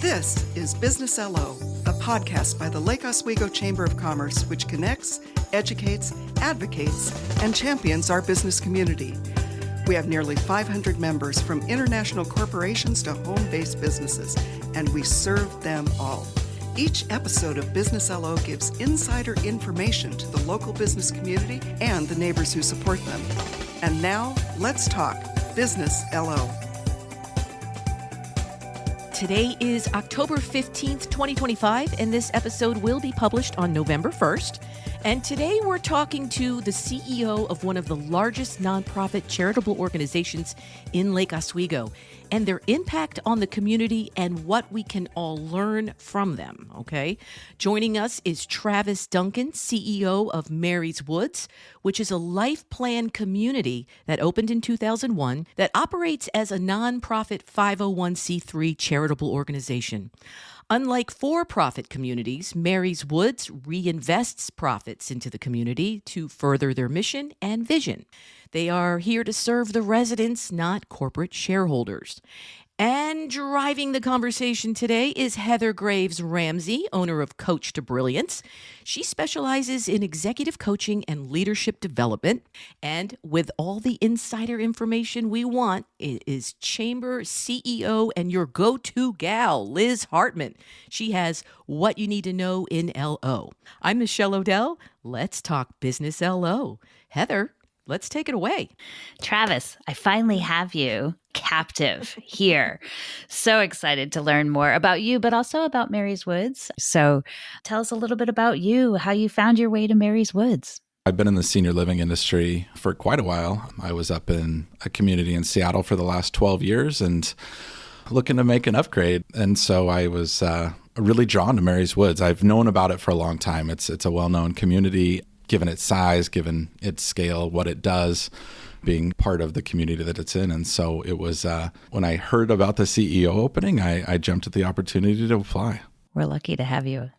This is Business LO, a podcast by the Lake Oswego Chamber of Commerce, which connects, educates, advocates, and champions our business community. We have nearly 500 members from international corporations to home-based businesses, and we serve them all. Each episode of Business LO gives insider information to the local business community and the neighbors who support them. And now, let's talk Business LO. Today is October 15th, 2025, and this episode will be published on November 1st. And today we're talking to the CEO of one of the largest nonprofit charitable organizations in Lake Oswego and their impact on the community and what we can all learn from them, okay? Joining us is Travis Duncan, CEO of Mary's Woods, which is a life plan community that opened in 2001 that operates as a nonprofit 501c3 charitable organization. Unlike for-profit communities, Mary's Woods reinvests profits into the community to further their mission and vision. They are here to serve the residents, not corporate shareholders. And driving the conversation today is Heather Graves Ramsey, owner of Coach to Brilliance. She specializes in executive coaching and leadership development. And with all the insider information we want, it is Chamber CEO and your go-to gal, Liz Hartman. She has what you need to know in LO. I'm Michelle Odell. Let's talk Business LO. Heather, let's take it away. Travis, I finally have you captive here. So excited to learn more about you, but also about Mary's Woods. So tell us a little bit about you, how you found your way to Mary's Woods. I've been in the senior living industry for quite a while. I was up in a community in Seattle for the last 12 years and looking to make an upgrade. And so I was really drawn to Mary's Woods. I've known about it for a long time. It's a well-known community, given its size, given its scale, what it does, being part of the community that it's in. And so it was, when I heard about the CEO opening, I jumped at the opportunity to apply. We're lucky to have you.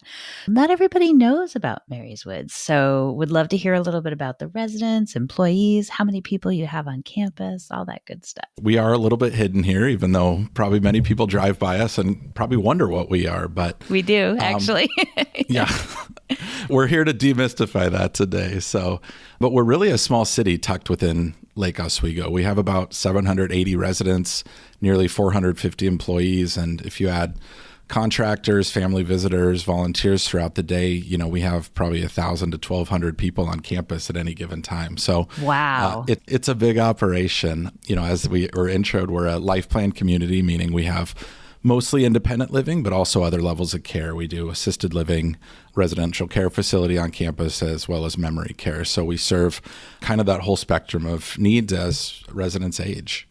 Not everybody knows about Mary's Woods, so would love to hear a little bit about the residents, employees, how many people you have on campus, all that good stuff. We are a little bit hidden here, even though probably many people drive by us and probably wonder what we are. But we do, actually. Yeah. We're here to demystify that today. But we're really a small city tucked within Lake Oswego. We have about 780 residents, nearly 450 employees. And if you add contractors, family visitors, volunteers throughout the day, we have probably 1,000 to 1,200 people on campus at any given time. So wow, it's a big operation. As we were introed, we're a life plan community, meaning we have mostly independent living, but also other levels of care. We do assisted living, residential care facility on campus, as well as memory care. So we serve kind of that whole spectrum of needs as residents age.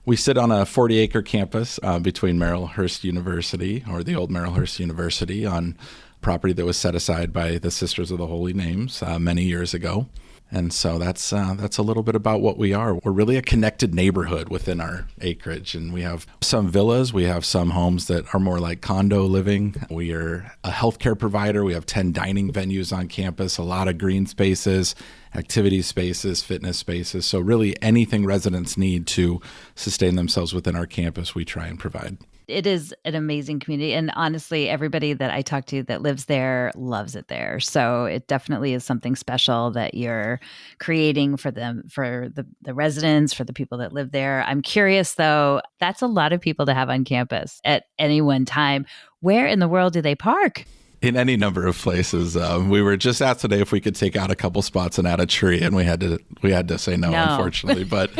We sit on a 40-acre campus between Marylhurst University, or the old Marylhurst University, on property that was set aside by the Sisters of the Holy Names many years ago. And so that's a little bit about what we are. We're really a connected neighborhood within our acreage. And we have some villas. We have some homes that are more like condo living. We are a healthcare provider. We have 10 dining venues on campus, a lot of green spaces, activity spaces, fitness spaces. So really anything residents need to sustain themselves within our campus, we try and provide. It is an amazing community. And honestly, everybody that I talk to that lives there loves it there. So it definitely is something special that you're creating for them, for the residents, for the people that live there. I'm curious, though, that's a lot of people to have on campus at any one time. Where in the world do they park? In any number of places. We were just asked today if we could take out a couple spots and add a tree, and we had to say no. Unfortunately. But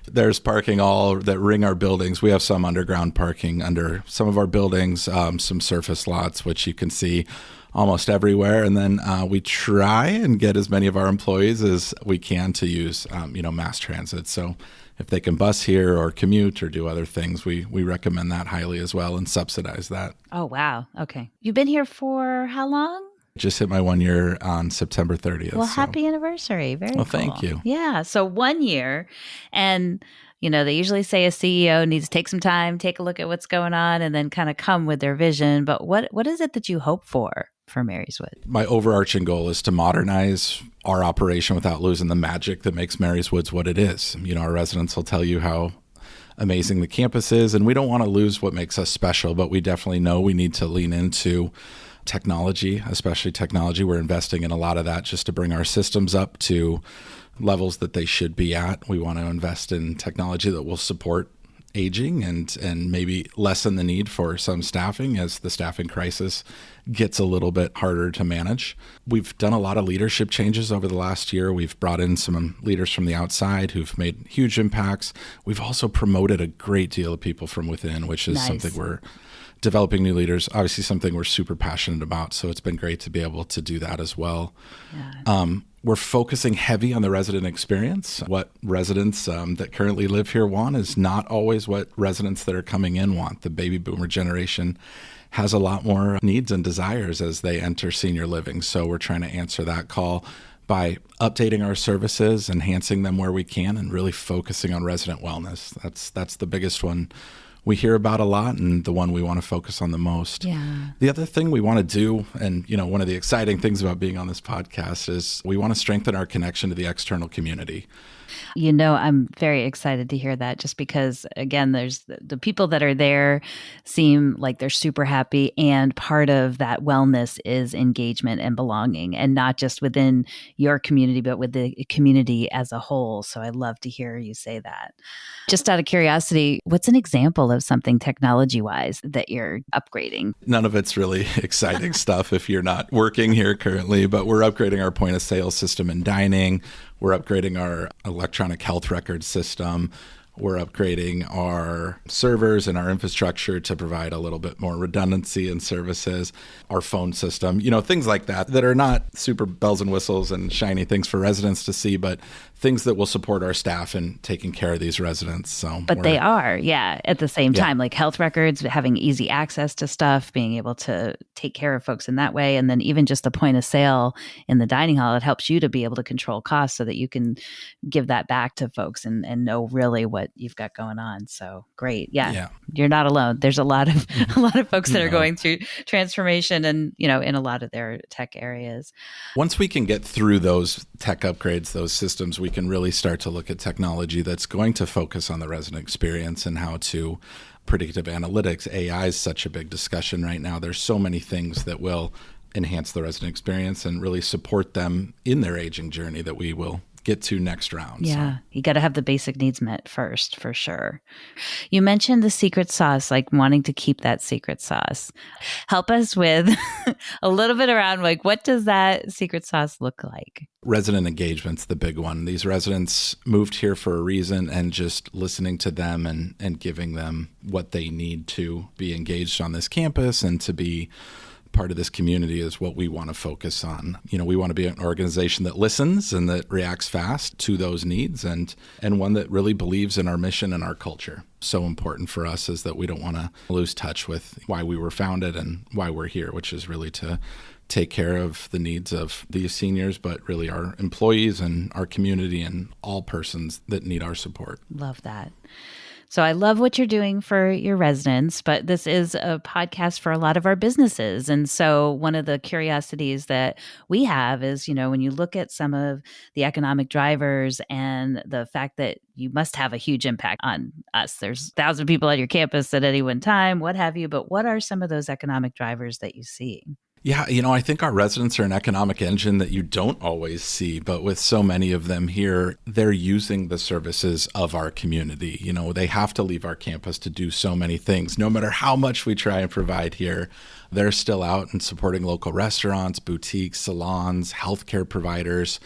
there's parking all that ring our buildings. We have some underground parking under some of our buildings, some surface lots, which you can see almost everywhere. And then we try and get as many of our employees as we can to use, mass transit. So if they can bus here or commute or do other things, we recommend that highly as well and subsidize that. Oh, wow. Okay. You've been here for how long? Just hit my 1 year on September 30th. Well, happy anniversary. Very cool. Thank you. Yeah. So 1 year. And, they usually say a CEO needs to take some time, take a look at what's going on, and then kind of come with their vision. But what is it that you hope for Mary's Woods? My overarching goal is to modernize our operation without losing the magic that makes Mary's Woods what it is. Our residents will tell you how amazing the campus is. And we don't want to lose what makes us special, but we definitely know we need to lean into technology, especially technology. We're investing in a lot of that just to bring our systems up to levels that they should be at. We want to invest in technology that will support aging and maybe lessen the need for some staffing as the staffing crisis gets a little bit harder to manage. We've done a lot of leadership changes over the last year. We've brought in some leaders from the outside who've made huge impacts. We've also promoted a great deal of people from within, which is something we're developing new leaders, obviously something we're super passionate about. So it's been great to be able to do that as well. Yeah. We're focusing heavy on the resident experience. What residents that currently live here want is not always what residents that are coming in want. The baby boomer generation has a lot more needs and desires as they enter senior living. So we're trying to answer that call by updating our services, enhancing them where we can, and really focusing on resident wellness. That's the biggest one we hear about a lot and the one we want to focus on the most. Yeah. The other thing we want to do, and one of the exciting things about being on this podcast is we want to strengthen our connection to the external community. I'm very excited to hear that just because, again, there's the people that are there seem like they're super happy. And part of that wellness is engagement and belonging, and not just within your community, but with the community as a whole. So I love to hear you say that. Just out of curiosity, what's an example of something technology-wise that you're upgrading? None of it's really exciting stuff if you're not working here currently, but we're upgrading our point of sale system in dining. We're upgrading our electronic health record system. We're upgrading our servers and our infrastructure to provide a little bit more redundancy in services, our phone system, things like that are not super bells and whistles and shiny things for residents to see, but things that will support our staff in taking care of these residents. But they are, at the same time, like health records, having easy access to stuff, being able to take care of folks in that way. And then even just the point of sale in the dining hall, it helps you to be able to control costs so that you can give that back to folks and know really what you've got going on. So great. Yeah. You're not alone. There's a lot of folks that are going through transformation and, in a lot of their tech areas. Once we can get through those tech upgrades, those systems, we can really start to look at technology that's going to focus on the resident experience and how to predictive analytics. AI is such a big discussion right now. There's so many things that will enhance the resident experience and really support them in their aging journey that we will get to next round. Yeah. So you got to have the basic needs met first, for sure. You mentioned the secret sauce, like wanting to keep that secret sauce. Help us with a little bit around what does that secret sauce look like? Resident engagement's the big one. These residents moved here for a reason, and just listening to them and giving them what they need to be engaged on this campus and to be part of this community is what we want to focus on. We want to be an organization that listens and that reacts fast to those needs and one that really believes in our mission and our culture. So important for us is that we don't want to lose touch with why we were founded and why we're here, which is really to take care of the needs of these seniors, but really our employees and our community and all persons that need our support. Love that. So I love what you're doing for your residents, but this is a podcast for a lot of our businesses. And so one of the curiosities that we have is, when you look at some of the economic drivers and the fact that you must have a huge impact on us. There's 1,000 people at your campus at any one time, what have you, but what are some of those economic drivers that you see? Yeah, I think our residents are an economic engine that you don't always see, but with so many of them here, they're using the services of our community. They have to leave our campus to do so many things. No matter how much we try and provide here, they're still out and supporting local restaurants, boutiques, salons, healthcare providers,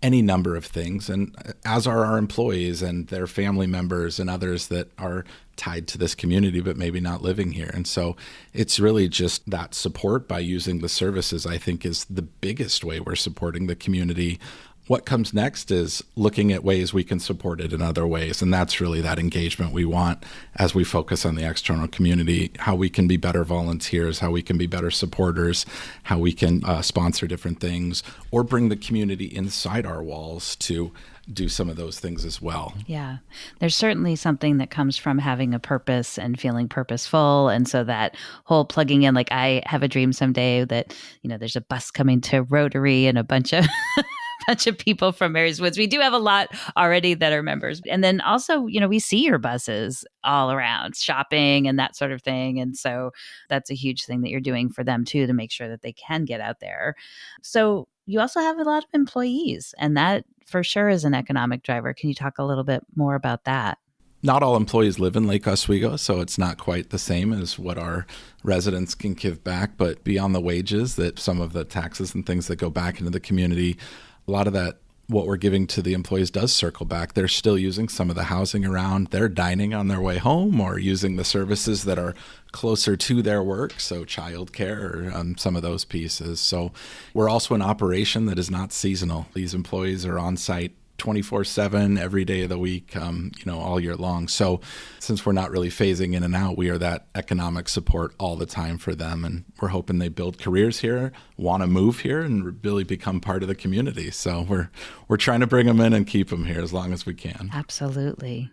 any number of things. And as are our employees and their family members and others that are tied to this community, but maybe not living here. And so it's really just that support by using the services, I think, is the biggest way we're supporting the community. What comes next is looking at ways we can support it in other ways. And that's really that engagement we want as we focus on the external community, how we can be better volunteers, how we can be better supporters, how we can sponsor different things or bring the community inside our walls to do some of those things as well. Yeah. There's certainly something that comes from having a purpose and feeling purposeful. And so that whole plugging in, I have a dream someday that, there's a bus coming to Rotary and a bunch of bunch of people from Mary's Woods. We do have a lot already that are members. And then also, we see your buses all around shopping and that sort of thing. And so that's a huge thing that you're doing for them too, to make sure that they can get out there. So you also have a lot of employees, and that for sure is an economic driver. Can you talk a little bit more about that? Not all employees live in Lake Oswego, so it's not quite the same as what our residents can give back. But beyond the wages, that some of the taxes and things that go back into the community, a lot of that, what we're giving to the employees does circle back. They're still using some of the housing around. They're dining on their way home or using the services that are closer to their work, so childcare or some of those pieces. So we're also an operation that is not seasonal. These employees are on site 24/7 every day of the week, all year long. So since we're not really phasing in and out, we are that economic support all the time for them. And we're hoping they build careers here, want to move here, and really become part of the community. So we're trying to bring them in and keep them here as long as we can. Absolutely.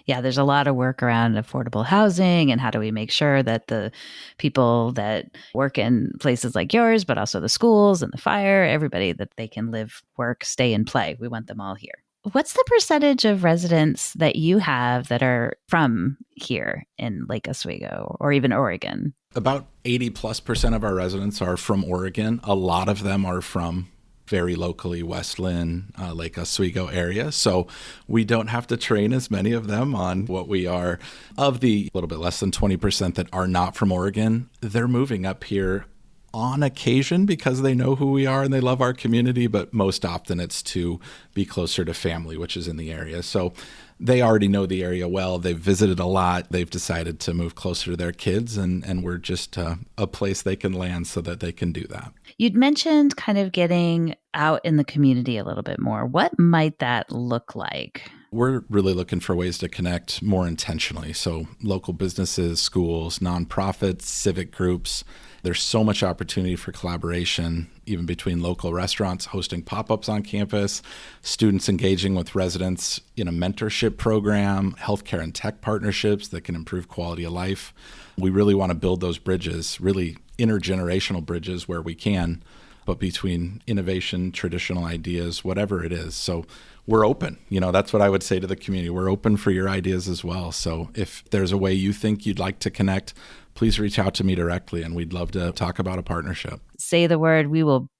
Yeah, there's a lot of work around affordable housing and how do we make sure that the people that work in places like yours, but also the schools and the fire, everybody, that they can live, work, stay, and play. We want them all here. What's the percentage of residents that you have that are from here in Lake Oswego or even Oregon? About 80+% of our residents are from Oregon. A lot of them are from very locally West Linn, Lake Oswego area. So we don't have to train as many of them on what we are. Of the little bit less than 20% that are not from Oregon, they're moving up here on occasion because they know who we are and they love our community, but most often it's to be closer to family, which is in the area. So they already know the area well. They've visited a lot. They've decided to move closer to their kids, and we're just a place they can land so that they can do that. You'd mentioned kind of getting out in the community a little bit more. What might that look like? We're really looking for ways to connect more intentionally. So local businesses, schools, nonprofits, civic groups. There's so much opportunity for collaboration, even between local restaurants hosting pop-ups on campus, students engaging with residents in a mentorship program, healthcare and tech partnerships that can improve quality of life. We really want to build those bridges, really intergenerational bridges where we can, but between innovation, traditional ideas, whatever it is. So we're open. That's what I would say to the community. We're open for your ideas as well. So if there's a way you think you'd like to connect, please reach out to me directly, and we'd love to talk about a partnership. Say the word,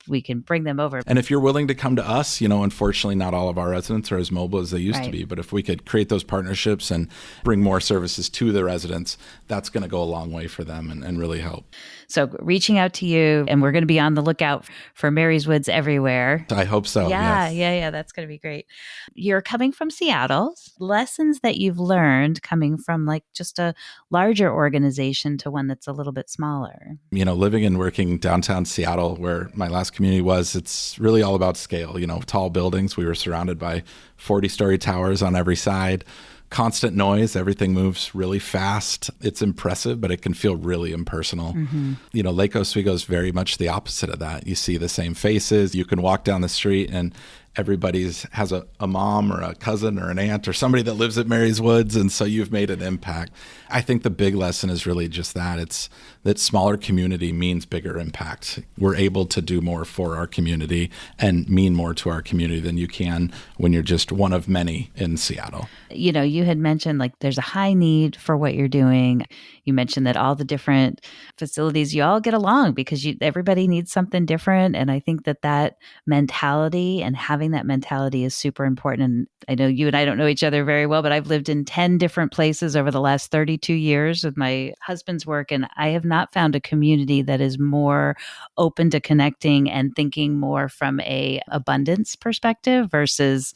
we can bring them over. And if you're willing to come to us, unfortunately not all of our residents are as mobile as they used to be, but if we could create those partnerships and bring more services to the residents, that's going to go a long way for them and really help. So reaching out to you, and we're going to be on the lookout for Mary's Woods everywhere. I hope so. Yeah. That's going to be great. You're coming from Seattle. Lessons that you've learned coming from like just a larger organization to one that's a little bit smaller. Living and working downtown Seattle, where my last community was, it's really all about scale. Tall buildings. We were surrounded by 40-story towers on every side. Constant noise. Everything moves really fast. It's impressive, but it can feel really impersonal. Mm-hmm. Lake Oswego is very much the opposite of that. You see the same faces. You can walk down the street and everybody's has a mom or a cousin or an aunt or somebody that lives at Mary's Woods. And so you've made an impact. I think the big lesson is really just that. It's that smaller community means bigger impact. We're able to do more for our community and mean more to our community than you can when you're just one of many in Seattle. You had mentioned like there's a high need for what you're doing. You mentioned that all the different facilities, you all get along because everybody needs something different. And I think that mentality and having that mentality is super important. And I know you and I don't know each other very well, but I've lived in 10 different places over the last 32 years with my husband's work. And I have not found a community that is more open to connecting and thinking more from a abundance perspective versus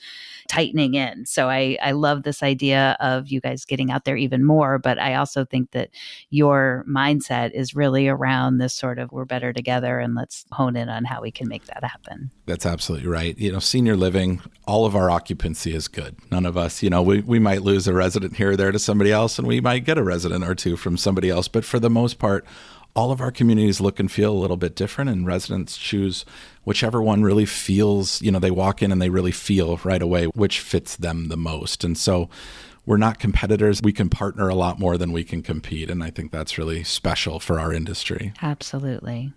tightening in. So I love this idea of you guys getting out there even more. But I also think that your mindset is really around this sort of we're better together and let's hone in on how we can make that happen. That's absolutely right. Senior living, all of our occupancy is good. None of us, we might lose a resident here or there to somebody else, and we might get a resident or two from somebody else. But for the most part, all of our communities look and feel a little bit different, and residents choose whichever one really feels, they walk in and they really feel right away which fits them the most. And so we're not competitors. We can partner a lot more than we can compete. And I think that's really special for our industry. Absolutely.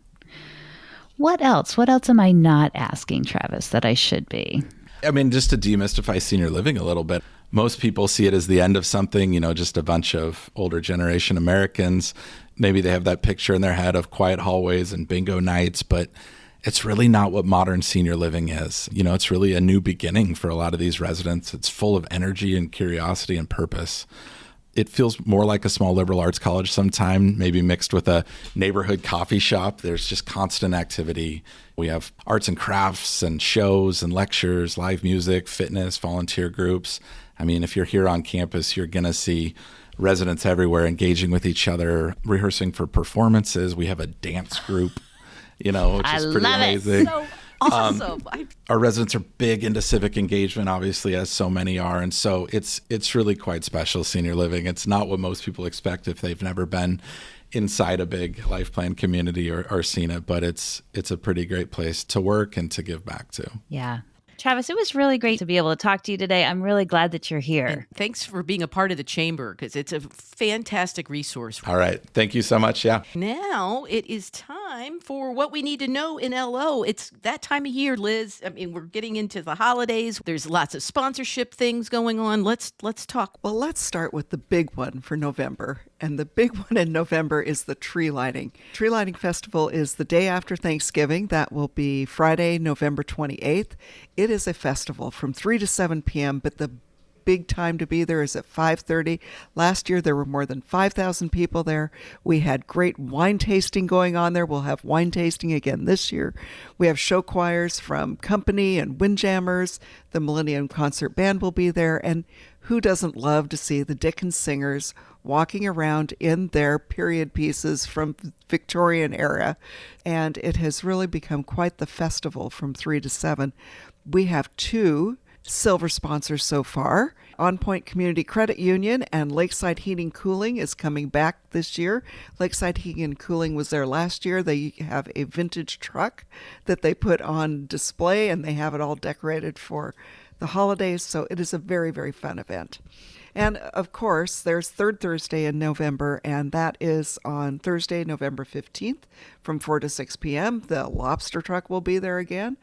What else? What else am I not asking, Travis, that I should be? I mean, just to demystify senior living a little bit, most people see it as the end of something, just a bunch of older generation Americans. Maybe they have that picture in their head of quiet hallways and bingo nights, but it's really not what modern senior living is. It's really a new beginning for a lot of these residents. It's full of energy and curiosity and purpose. It feels more like a small liberal arts college sometime, maybe mixed with a neighborhood coffee shop. There's just constant activity. We have arts and crafts and shows and lectures, live music, fitness, volunteer groups. I mean, if you're here on campus, you're going to see residents everywhere engaging with each other, rehearsing for performances. We have a dance group, which is pretty amazing. So awesome. Our residents are big into civic engagement, obviously, as so many are. And so it's really quite special, senior living. It's not what most people expect if they've never been inside a big life plan community or seen it, but it's a pretty great place to work and to give back to. Yeah. Travis, it was really great to be able to talk to you today. I'm really glad that you're here. And thanks for being a part of the chamber, because it's a fantastic resource. All right. Thank you so much. Yeah. Now it is time for what we need to know in LO. It's that time of year, Liz. I mean, we're getting into the holidays. There's lots of sponsorship things going on. Let's talk. Well, let's start with the big one for November. And the big one in November is the tree lighting. Tree Lighting Festival is the day after Thanksgiving. That will be Friday, November 28th. It is a festival from 3 to 7 p.m., but the big time to be there is at 5:30. Last year, there were more than 5,000 people there. We had great wine tasting going on there. We'll have wine tasting again this year. We have show choirs from Company and Windjammers. The Millennium Concert Band will be there. And who doesn't love to see the Dickens singers walking around in their period pieces from Victorian era? And it has really become quite the festival from 3 to 7. We have 2 silver sponsors so far. On Point Community Credit Union and Lakeside Heating Cooling is coming back this year. Lakeside Heating and Cooling was there last year. They have a vintage truck that they put on display, and they have it all decorated for the holidays. So it is a very, very fun event. And of course, there's Third Thursday in November, and that is on Thursday, November 15th from 4 to 6 p.m. The lobster truck will be there again.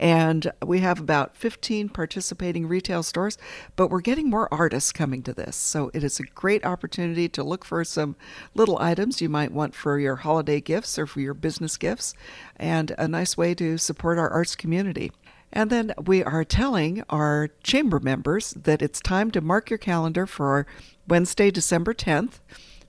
And we have about 15 participating retail stores, but we're getting more artists coming to this. So it is a great opportunity to look for some little items you might want for your holiday gifts or for your business gifts, and a nice way to support our arts community. And then we are telling our chamber members that it's time to mark your calendar for Wednesday, December 10th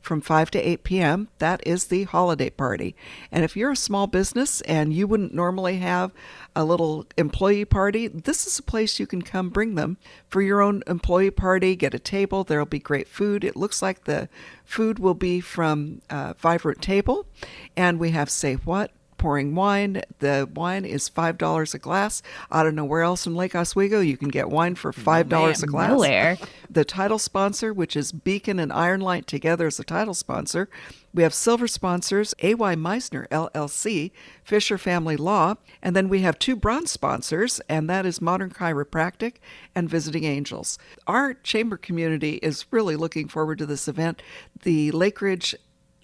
from 5 to 8 p.m. That is the holiday party. And if you're a small business and you wouldn't normally have a little employee party, this is a place you can come bring them for your own employee party. Get a table. There'll be great food. It looks like the food will be from Vibrant Table. And we have Say What? Pouring wine. The wine is $5 a glass. I don't know where else in Lake Oswego you can get wine for $5 a glass. Nowhere. The title sponsor, which is Beacon and Ironlight together as the title sponsor. We have silver sponsors, A.Y. Meisner, LLC, Fisher Family Law, and then we have 2 bronze sponsors, and that is Modern Chiropractic and Visiting Angels. Our chamber community is really looking forward to this event. The Lake Ridge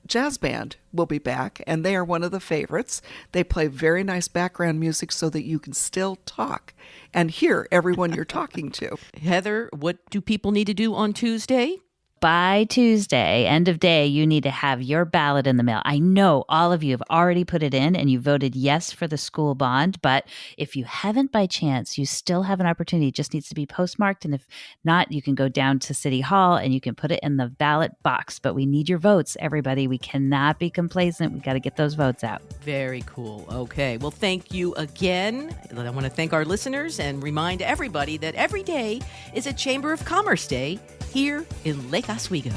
Jazz Band will be back, and they are one of the favorites. They play very nice background music so that you can still talk and hear everyone you're talking to. Heather, what do people need to do on Tuesday? By Tuesday, end of day, you need to have your ballot in the mail. I know all of you have already put it in and you voted yes for the school bond, but if you haven't by chance, you still have an opportunity. It just needs to be postmarked. And if not, you can go down to City Hall and you can put it in the ballot box. But we need your votes, everybody. We cannot be complacent. We got to get those votes out. Very cool. Okay. Well, thank you again. I want to thank our listeners and remind everybody that every day is a Chamber of Commerce Day here in Lake Oswego.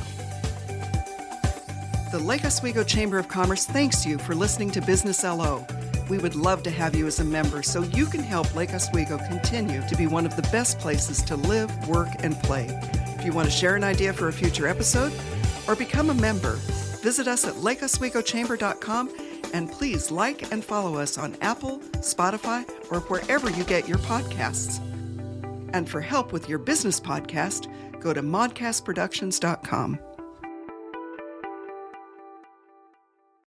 The Lake Oswego Chamber of Commerce thanks you for listening to Business LO. We would love to have you as a member so you can help Lake Oswego continue to be one of the best places to live, work, and play. If you want to share an idea for a future episode or become a member, visit us at lakeoswegochamber.com, and please like and follow us on Apple, Spotify, or wherever you get your podcasts. And for help with your business podcast, go to modcastproductions.com.